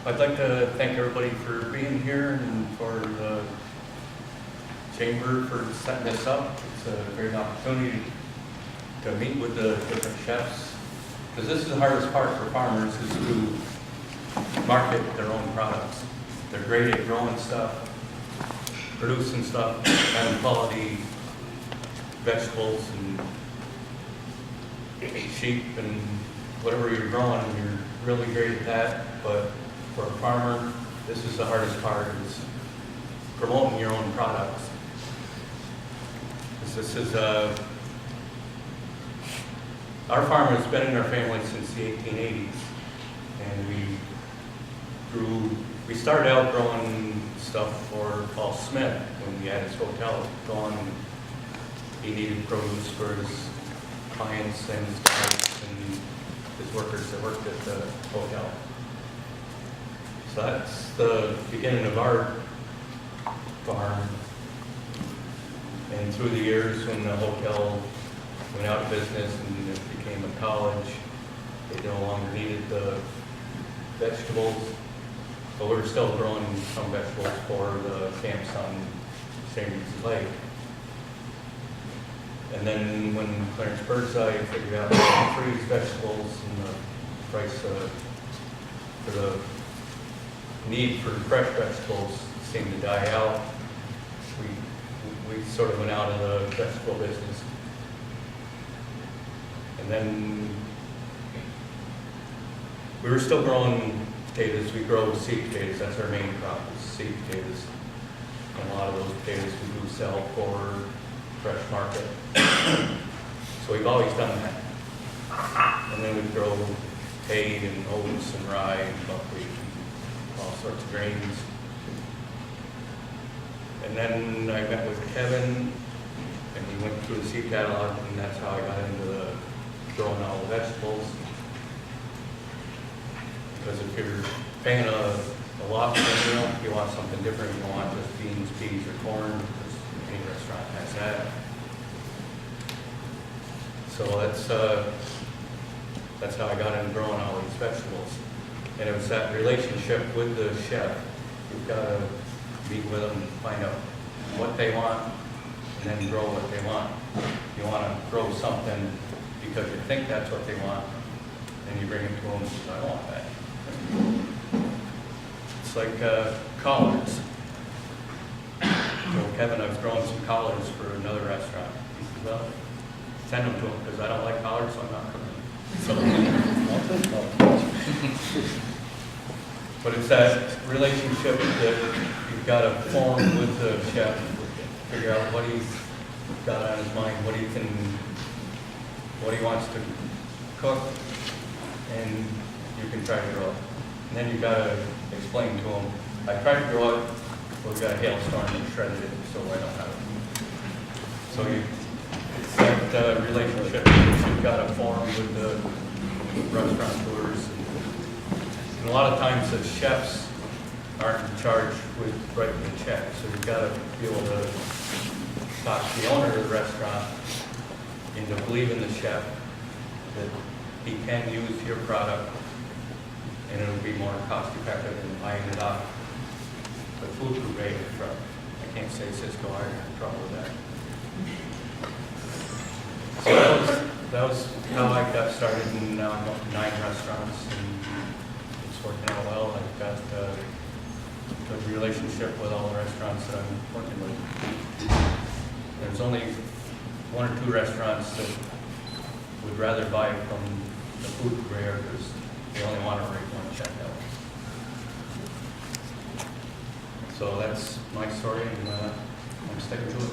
I'd like to thank everybody for being here and for the chamber for setting this up. It's a great opportunity to meet with the different chefs, because this is the hardest part for farmers, is to market their own products. They're great at growing stuff, producing stuff, having quality vegetables and sheep and whatever you're growing, you're really great at that. But for a farmer, this is the hardest part, is promoting your own products. This is our farm has been in our family since the 1880s, and we started out growing stuff for Paul Smith when he had his hotel going. He needed produce for his clients and his guys and his workers that worked at the hotel. So that's the beginning of our farm. And through the years, when the hotel went out of business and it became a college, they no longer needed the vegetables. But we were still growing some vegetables for the camps on St. Regis Lake. And then when Clarence Birdseye figured out how to freeze vegetables and the price for the need for fresh vegetables seemed to die out, we sort of went out of the vegetable business. And then we were still growing potatoes. We grow seed potatoes. That's our main crop, is seed potatoes. And a lot of those potatoes we do sell for fresh market. So we've always done that. And then we grow hay and oats and rye and buckwheat, all sorts of grains. And then I met with Kevin, and we went through the seed catalog, and that's how I got into the growing all the vegetables. Because if you're paying a lot for a meal, if you want something different, you don't want just beans, peas, or corn, because any restaurant has that. So that's how I got into growing all these vegetables. And it was that relationship with the chef. You've got to meet with them, find out what they want, and then grow what they want. You want to grow something because you think that's what they want, and you bring it to them and say, I don't want that. It's like collards. So Kevin, I was growing some collards for another restaurant. He said, well, send them to him, because I don't like collards, so I'm not cooking. But it's that relationship that you've got to form with the chef, figure out what he's got on his mind, what he wants to cook, and you can try to grow it. And then you've got to explain to him, I tried to grow it, but we got a hailstorm and shredded it, so I don't have it. So it's that relationship that you've got to form with the restaurateurs. And a lot of times the chefs aren't in charge with writing the check, so you've got to be able to talk to the owner of the restaurant into believing the chef that he can use your product and it'll be more cost effective than buying it off the food grade from, I can't say Cisco, I have trouble with that. So that was how I got started, and now I'm up to 9 restaurants, and it's working out well. I've got a good relationship with all the restaurants that I'm working with. There's only 1 or 2 restaurants that would rather buy from the food purveyor because they only want to write 1 check out. So that's my story, and I'm sticking to it.